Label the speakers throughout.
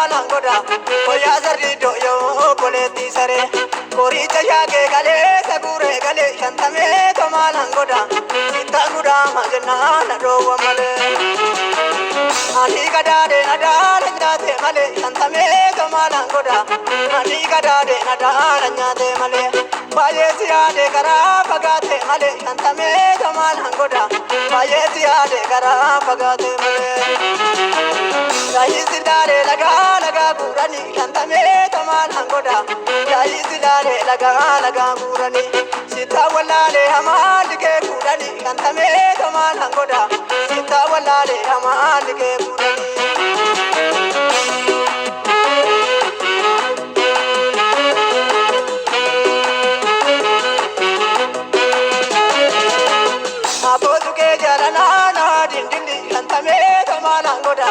Speaker 1: malangoda Koya zarri do yo poleti sare Kori chayage gale sagure gale Shantame to malangoda Sita guda majna na do amale Ani kadade nadala nyate male Shantame to malangoda Ani kadade nadala nyate male Baye siade kara pagate male Shantame to malangoda Baye siade kara pagate male Jai silare laga gurani Shantame to malangoda Jai silare laga gurani Sita walale hamal ke gurani Shantame to malangoda Sita walale hamal ke gurani Abozuke jalana na dindindi Shantame to malangoda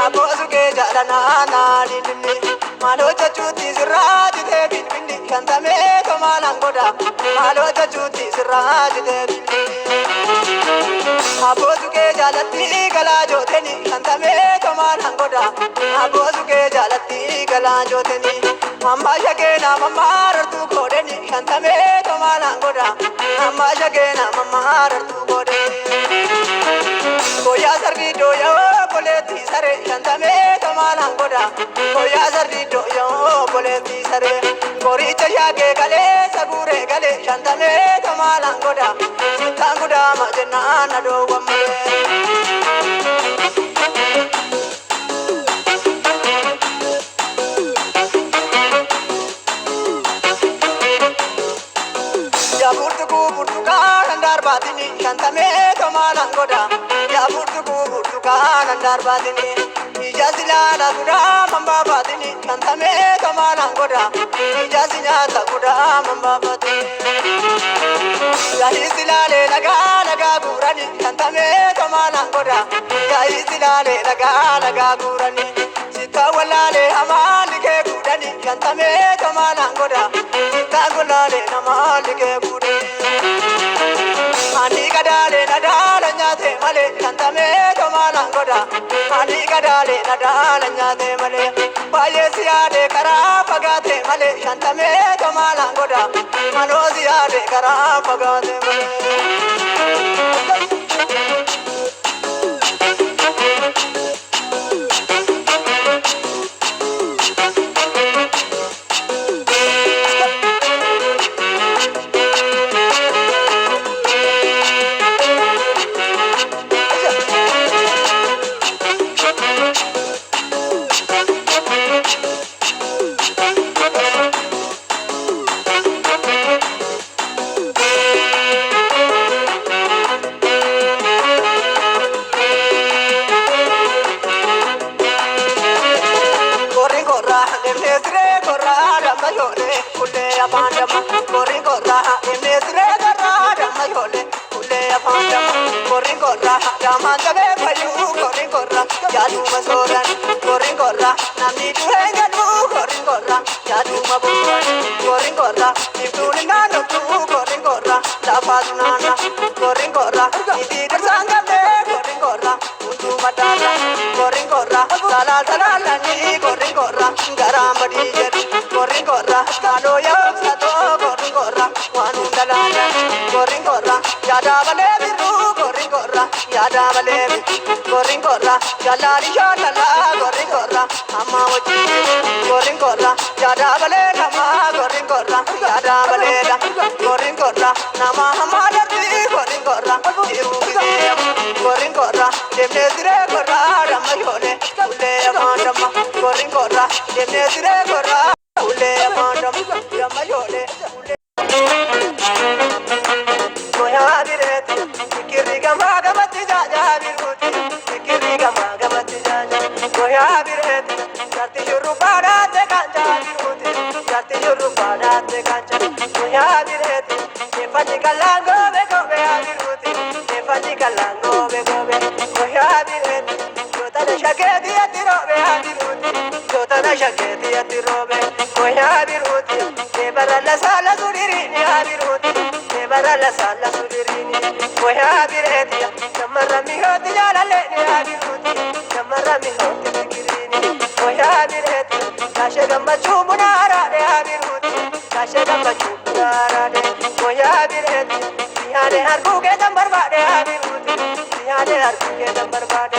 Speaker 1: Abozuke jalana na dindindi Malo chachuti siraj de bindi Shantame to malangoda Malo chachuti siraj de bindi Abozuke jalati gala joteni Shantame to malangoda Abozuke jalati gala joteni Mama shakena mama rartu kodeni Shantame to malangoda Mama shakena mama rartu kodeni Koya zarri do yo poleti sare Shantame to malangoda Koya zarri do yo poleti sare Kori chayage gale sagure gale Shantame to malangoda Sita guda majna na do amale Andar badini Shantame to malangoda Ya burtuku andar badini Ijazila da guda mamba badini Shantame to malangoda Ijazila da guda mamba badini Ya isilale laga gurani Shantame to malangoda Ya isilale laga gurani Sita walale hamali ke gudani Shantame to malangoda Sita walale hamali ke gudani Ani kadale nadala nyate male Shantame to malangoda Ani kadale nadala nyate male Baye siade kara pagate male Shantame to malangoda Mano siade kara pagate male Jalari shalala gorra amma waji gorra jada bale nama gorra jada bale gorra nama hamara ti gorra iru gorra demne dire gorra ramayole ule amandama gorra demne dire gorra ule amandam ramayole Koya direti kiriga magamati jaja biruti kiriga magamati jaja Koya direti jati juru pada te kancha biruti jati juru pada te kancha Koya direti nefani kalango bego be biruti nefani kalango bego be Koya direti jota na shaketi atiro be biruti jota na shaketi atiro be Koya biruti ne barala sala suriri ne biruti barala sala sudirini koya bireti samara mi hoti jalale ne abiruti samara mi hoti kirini koya bireti gammachuu garaade goyaa bireeti yaade harkuu keetan barbaade abiruuti yaade harkuu keetan barbaade.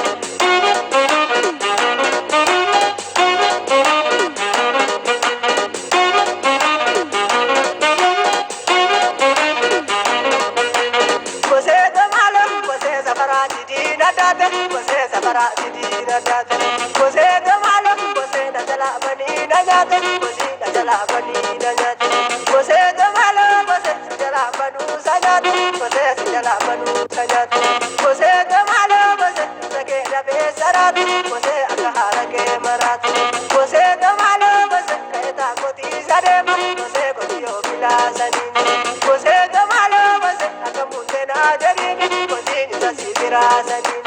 Speaker 1: Kose sabara didi nadate, kose damalo, kose najala bani najate, kose najala bani najate, kose damalo, kose najala banu sajate, kose najala banu sajate, kose damalo, kose sake rabe sarate, kose akahara ke marate, kose damalo, kose kaita koti sadema, kose koti obila sanini, kose damalo, kose akamunde na jarini, kose nisasibira sanini.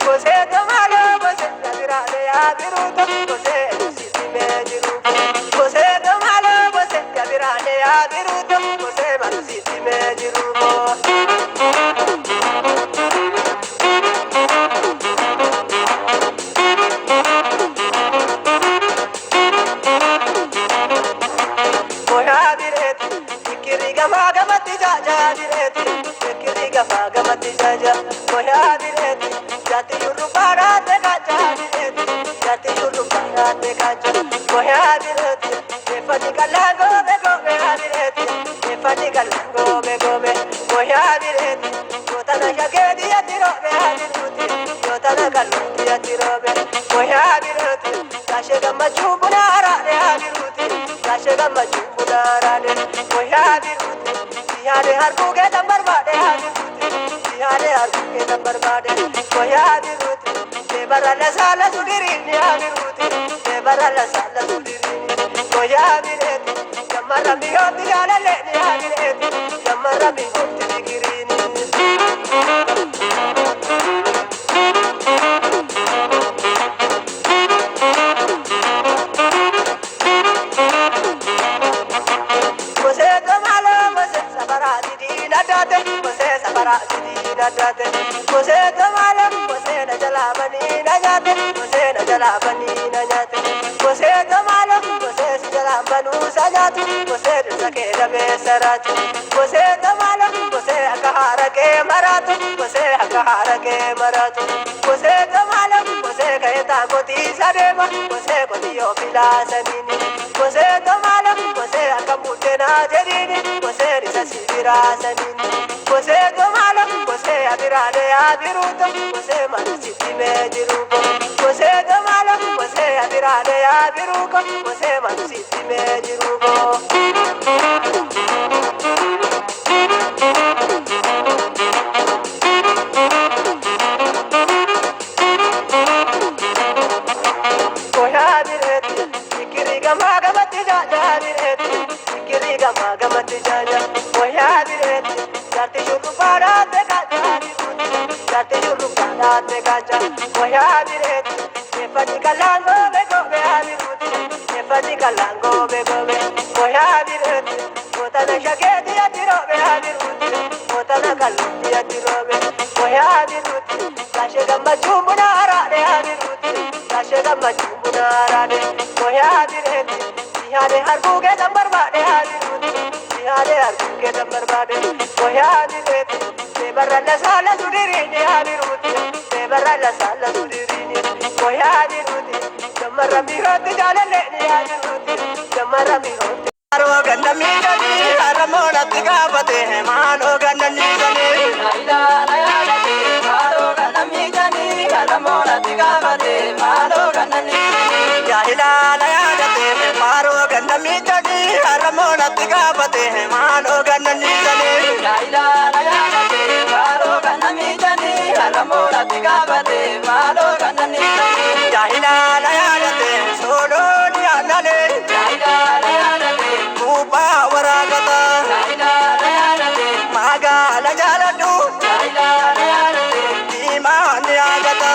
Speaker 1: Kose tamalo, kose tabirade abiruto, kose sitime jiruko. Kose tamalo, kose tabirade abiruto, kose manu sitime jiruko. Goya bireti, ikiri gama gamati jaja bireti, ikiri gama gamati jaja. Goya bireti. Jati yuru parate kacha bireti, jati yuru parate kacha. Goya bireti, efani kalango begobe bireti, efani kalango begobe. Goya bireti, yotana shagedi yatirobe bireti, yotana kalango yatirobe. Goya bireti, kashe gammachu bunara bireti, kashe gammachu bunara de. Goya bireti, yaade harku ke tambar bade bireti. Yaade harku ke tambar bade. Goya biruti, debara la sala sudirini biruti, debara la sala sudirini. Goya biruti, jamara bihoti ala leni biruti, jamara bihoti digirini. Kose tamalo, kose sabara didi nadate, kose sabara didi nadate, kose tamalo. Kose najala bani najate, kose najala bani najate, kose tamalo, kose sijala banu sajate, kose sake rabe sarate, kose tamalo, kose akahara ke marate, kose akahara ke marate, kose tamalo, kose kaita koti sadema, kose koti obila sanini, kose tamalo, kose akamude na jerini, kose risasibira sanini, kose tamalo, kose abirade abiruto, kose manusitime jiruko, kose tamalo, kose abirade abiruko, kose manusitime jiruko. Goya bireti, ikiri gama gamati jaja bireti, ikiri gama gamati jaja. Goya bireti, jati yuru parate kacha bireti, jati yuru parate kacha. Goya bireti, efani kalango begobe bireti, efani kalango begobe. Goya bireti, kotana shagedi yatirobe bireti, kotana kalundi yatirobe. Goya bireti, kashe gammachu bunara bireti, kashe gammachu bunara de. Goya bireti, yaade harku ke tambar bade bireti, yaade harku ke tambar bade. Goya bireti, debara la sala sudirini bireti, debara la sala sudirini. Goya bireti, jamara bihoti jalale bireti, jamara bihoti. Maro gandami jani, haramona tigabate, mano gandani jani. Laila layala te, maro gandami jani, haramona tigabate, mano gandani. Laila layala te, maro gandami jani, haramona tigabate, mano gandani jani. Laila layala te, maro gandami jani, haramona tigabate, mano gandani. Laila layala te, solo ni anale. Laila layala te. Kupa waragata, magala jaladu, dima niagata,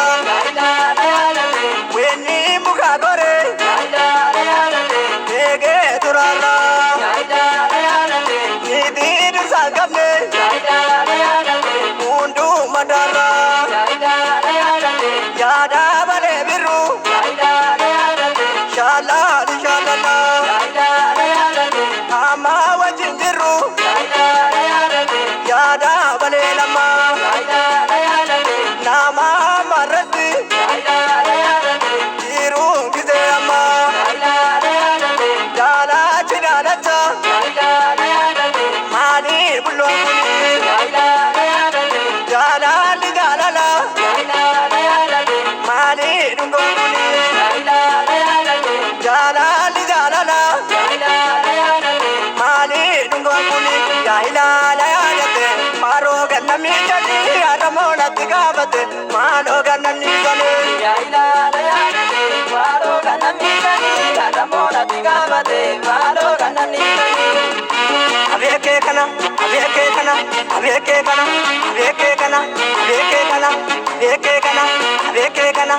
Speaker 1: mate mano ganani sane ya ila la ya de mano ganani sane kada mona diga mate mano ganani sane abeke kana abeke kana abeke kana abeke kana abeke kana abeke kana abeke kana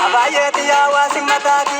Speaker 1: Abayetiya wasimatakiya